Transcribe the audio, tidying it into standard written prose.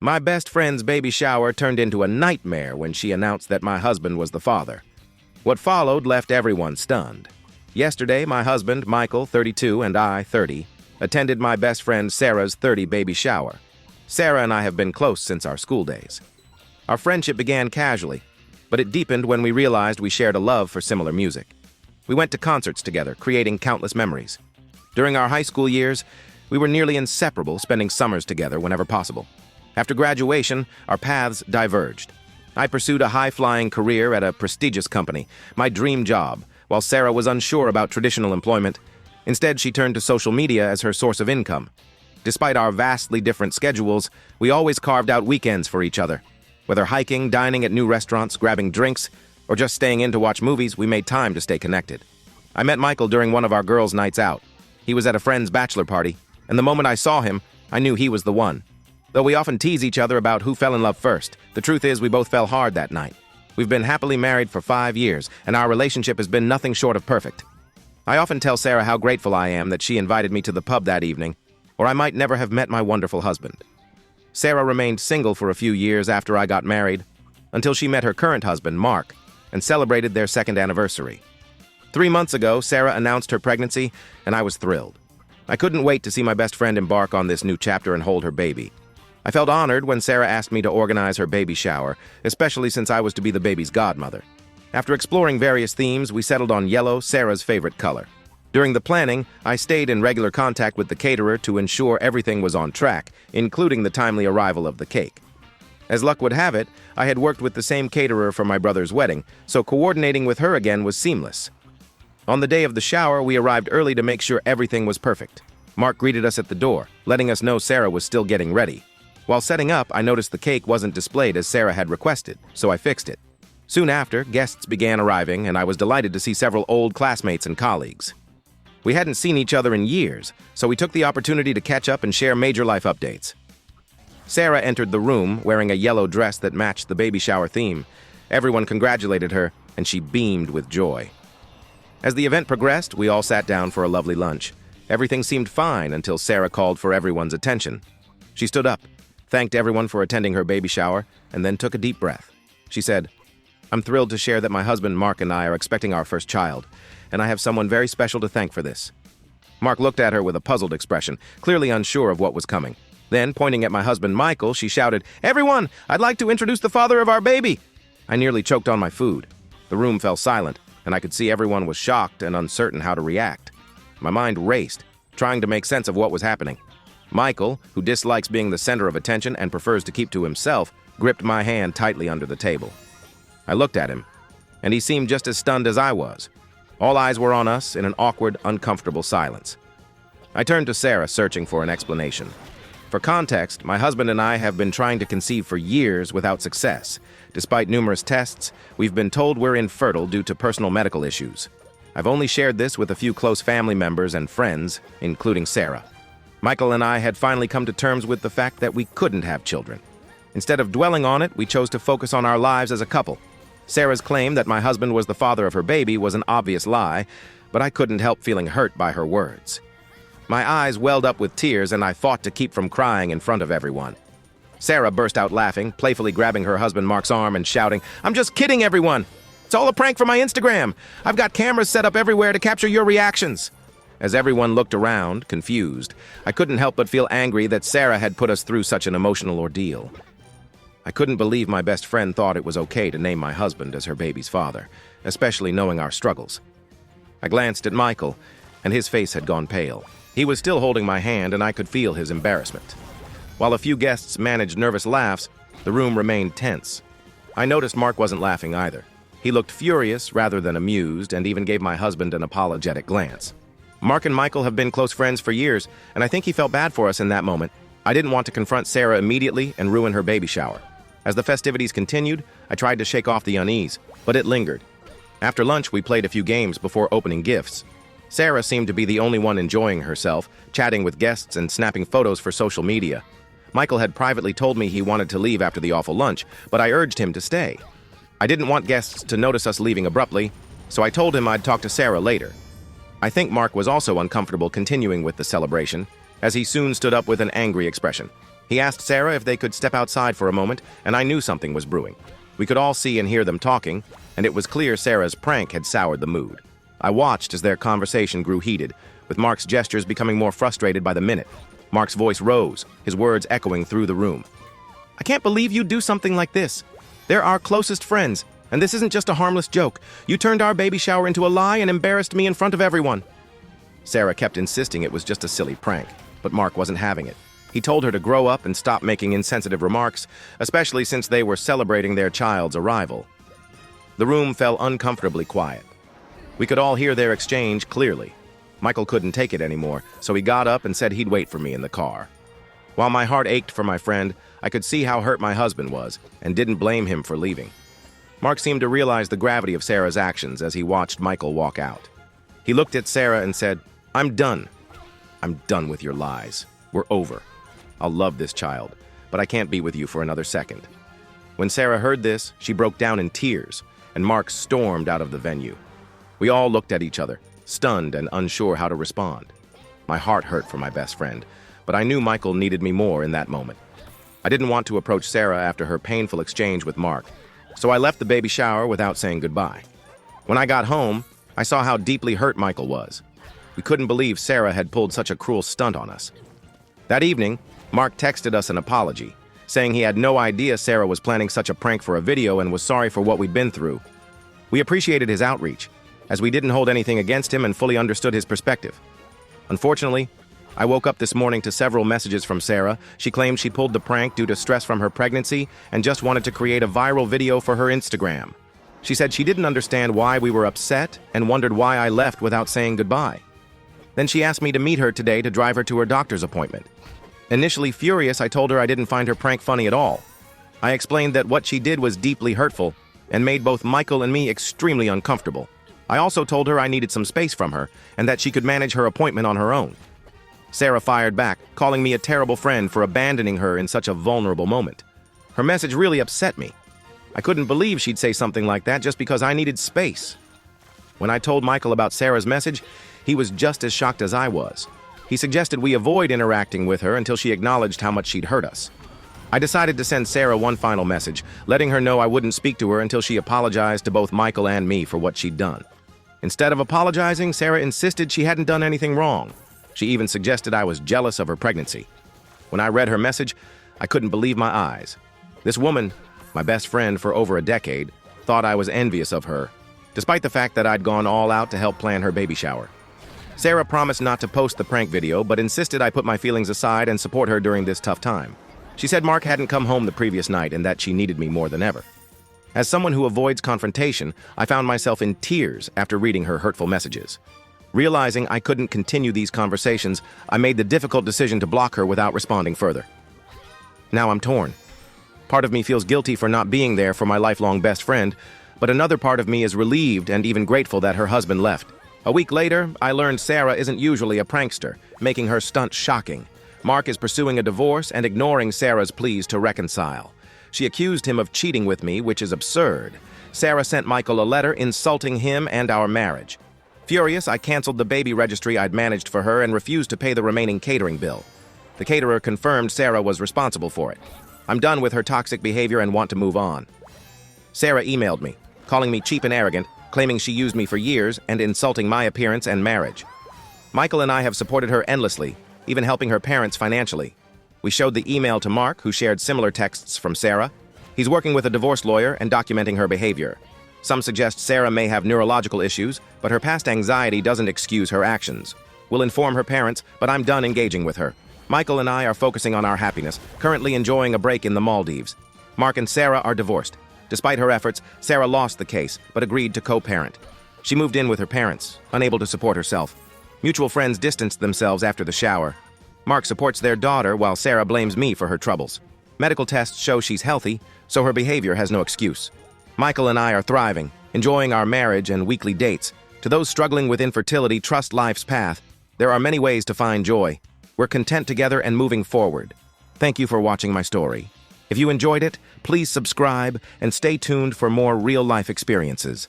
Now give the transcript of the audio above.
My best friend's baby shower turned into a nightmare when she announced that my husband was the father. What followed left everyone stunned. Yesterday, my husband, Michael, 32, and I, 30, attended my best friend Sarah's 30 baby shower. Sarah and I have been close since our school days. Our friendship began casually, but it deepened when we realized we shared a love for similar music. We went to concerts together, creating countless memories. During our high school years, we were nearly inseparable, spending summers together whenever possible. After graduation, our paths diverged. I pursued a high-flying career at a prestigious company, my dream job, while Sarah was unsure about traditional employment. Instead, she turned to social media as her source of income. Despite our vastly different schedules, we always carved out weekends for each other. Whether hiking, dining at new restaurants, grabbing drinks, or just staying in to watch movies, we made time to stay connected. I met Michael during one of our girls' nights out. He was at a friend's bachelor party, and the moment I saw him, I knew he was the one. Though we often tease each other about who fell in love first, the truth is we both fell hard that night. We've been happily married for 5 years, and our relationship has been nothing short of perfect. I often tell Sarah how grateful I am that she invited me to the pub that evening, or I might never have met my wonderful husband. Sarah remained single for a few years after I got married, until she met her current husband, Mark, and celebrated their second anniversary. 3 months ago, Sarah announced her pregnancy, and I was thrilled. I couldn't wait to see my best friend embark on this new chapter and hold her baby. I felt honored when Sarah asked me to organize her baby shower, especially since I was to be the baby's godmother. After exploring various themes, we settled on yellow, Sarah's favorite color. During the planning, I stayed in regular contact with the caterer to ensure everything was on track, including the timely arrival of the cake. As luck would have it, I had worked with the same caterer for my brother's wedding, so coordinating with her again was seamless. On the day of the shower, we arrived early to make sure everything was perfect. Mark greeted us at the door, letting us know Sarah was still getting ready. While setting up, I noticed the cake wasn't displayed as Sarah had requested, so I fixed it. Soon after, guests began arriving, and I was delighted to see several old classmates and colleagues. We hadn't seen each other in years, so we took the opportunity to catch up and share major life updates. Sarah entered the room wearing a yellow dress that matched the baby shower theme. Everyone congratulated her, and she beamed with joy. As the event progressed, we all sat down for a lovely lunch. Everything seemed fine until Sarah called for everyone's attention. She stood up, thanked everyone for attending her baby shower, and then took a deep breath. She said, "I'm thrilled to share that my husband Mark and I are expecting our first child, and I have someone very special to thank for this." Mark looked at her with a puzzled expression, clearly unsure of what was coming. Then, pointing at my husband Michael, she shouted, "Everyone, I'd like to introduce the father of our baby!" I nearly choked on my food. The room fell silent, and I could see everyone was shocked and uncertain how to react. My mind raced, trying to make sense of what was happening. Michael, who dislikes being the center of attention and prefers to keep to himself, gripped my hand tightly under the table. I looked at him, and he seemed just as stunned as I was. All eyes were on us in an awkward, uncomfortable silence. I turned to Sarah, searching for an explanation. For context, my husband and I have been trying to conceive for years without success. Despite numerous tests, we've been told we're infertile due to personal medical issues. I've only shared this with a few close family members and friends, including Sarah. Michael and I had finally come to terms with the fact that we couldn't have children. Instead of dwelling on it, we chose to focus on our lives as a couple. Sarah's claim that my husband was the father of her baby was an obvious lie, but I couldn't help feeling hurt by her words. My eyes welled up with tears, and I fought to keep from crying in front of everyone. Sarah burst out laughing, playfully grabbing her husband Mark's arm and shouting, "I'm just kidding, everyone! It's all a prank for my Instagram! I've got cameras set up everywhere to capture your reactions!" As everyone looked around, confused, I couldn't help but feel angry that Sarah had put us through such an emotional ordeal. I couldn't believe my best friend thought it was okay to name my husband as her baby's father, especially knowing our struggles. I glanced at Michael, and his face had gone pale. He was still holding my hand, and I could feel his embarrassment. While a few guests managed nervous laughs, the room remained tense. I noticed Mark wasn't laughing either. He looked furious rather than amused, and even gave my husband an apologetic glance. Mark and Michael have been close friends for years, and I think he felt bad for us in that moment. I didn't want to confront Sarah immediately and ruin her baby shower. As the festivities continued, I tried to shake off the unease, but it lingered. After lunch, we played a few games before opening gifts. Sarah seemed to be the only one enjoying herself, chatting with guests and snapping photos for social media. Michael had privately told me he wanted to leave after the awful lunch, but I urged him to stay. I didn't want guests to notice us leaving abruptly, so I told him I'd talk to Sarah later. I think Mark was also uncomfortable continuing with the celebration, as he soon stood up with an angry expression. He asked Sarah if they could step outside for a moment, and I knew something was brewing. We could all see and hear them talking, and it was clear Sarah's prank had soured the mood. I watched as their conversation grew heated, with Mark's gestures becoming more frustrated by the minute. Mark's voice rose, his words echoing through the room. "I can't believe you'd do something like this. They're our closest friends, and this isn't just a harmless joke. You turned our baby shower into a lie and embarrassed me in front of everyone." Sarah kept insisting it was just a silly prank, but Mark wasn't having it. He told her to grow up and stop making insensitive remarks, especially since they were celebrating their child's arrival. The room fell uncomfortably quiet. We could all hear their exchange clearly. Michael couldn't take it anymore, so he got up and said he'd wait for me in the car. While my heart ached for my friend, I could see how hurt my husband was, and didn't blame him for leaving. Mark seemed to realize the gravity of Sarah's actions as he watched Michael walk out. He looked at Sarah and said, "I'm done. I'm done with your lies. We're over. I'll love this child, but I can't be with you for another second." When Sarah heard this, she broke down in tears, and Mark stormed out of the venue. We all looked at each other, stunned and unsure how to respond. My heart hurt for my best friend, but I knew Michael needed me more in that moment. I didn't want to approach Sarah after her painful exchange with Mark, so I left the baby shower without saying goodbye. When I got home, I saw how deeply hurt Michael was. We couldn't believe Sarah had pulled such a cruel stunt on us. That evening, Mark texted us an apology, saying he had no idea Sarah was planning such a prank for a video and was sorry for what we'd been through. We appreciated his outreach, as we didn't hold anything against him and fully understood his perspective. Unfortunately, I woke up this morning to several messages from Sarah. She claimed she pulled the prank due to stress from her pregnancy and just wanted to create a viral video for her Instagram. She said she didn't understand why we were upset and wondered why I left without saying goodbye. Then she asked me to meet her today to drive her to her doctor's appointment. Initially furious, I told her I didn't find her prank funny at all. I explained that what she did was deeply hurtful and made both Michael and me extremely uncomfortable. I also told her I needed some space from her and that she could manage her appointment on her own. Sarah fired back, calling me a terrible friend for abandoning her in such a vulnerable moment. Her message really upset me. I couldn't believe she'd say something like that just because I needed space. When I told Michael about Sarah's message, he was just as shocked as I was. He suggested we avoid interacting with her until she acknowledged how much she'd hurt us. I decided to send Sarah one final message, letting her know I wouldn't speak to her until she apologized to both Michael and me for what she'd done. Instead of apologizing, Sarah insisted she hadn't done anything wrong. She even suggested I was jealous of her pregnancy. When I read her message, I couldn't believe my eyes. This woman, my best friend for over a decade, thought I was envious of her, despite the fact that I'd gone all out to help plan her baby shower. Sarah promised not to post the prank video, but insisted I put my feelings aside and support her during this tough time. She said Mark hadn't come home the previous night and that she needed me more than ever. As someone who avoids confrontation, I found myself in tears after reading her hurtful messages. Realizing I couldn't continue these conversations, I made the difficult decision to block her without responding further. Now I'm torn. Part of me feels guilty for not being there for my lifelong best friend, but another part of me is relieved and even grateful that her husband left. A week later, I learned Sarah isn't usually a prankster, making her stunt shocking. Mark is pursuing a divorce and ignoring Sarah's pleas to reconcile. She accused him of cheating with me, which is absurd. Sarah sent Michael a letter insulting him and our marriage. Furious, I canceled the baby registry I'd managed for her and refused to pay the remaining catering bill. The caterer confirmed Sarah was responsible for it. I'm done with her toxic behavior and want to move on. Sarah emailed me, calling me cheap and arrogant, claiming she used me for years and insulting my appearance and marriage. Michael and I have supported her endlessly, even helping her parents financially. We showed the email to Mark, who shared similar texts from Sarah. He's working with a divorce lawyer and documenting her behavior. Some suggest Sarah may have neurological issues, but her past anxiety doesn't excuse her actions. We'll inform her parents, but I'm done engaging with her. Michael and I are focusing on our happiness, currently enjoying a break in the Maldives. Mark and Sarah are divorced. Despite her efforts, Sarah lost the case, but agreed to co-parent. She moved in with her parents, unable to support herself. Mutual friends distanced themselves after the shower. Mark supports their daughter, while Sarah blames me for her troubles. Medical tests show she's healthy, so her behavior has no excuse. Michael and I are thriving, enjoying our marriage and weekly dates. To those struggling with infertility, trust life's path. There are many ways to find joy. We're content together and moving forward. Thank you for watching my story. If you enjoyed it, please subscribe and stay tuned for more real-life experiences.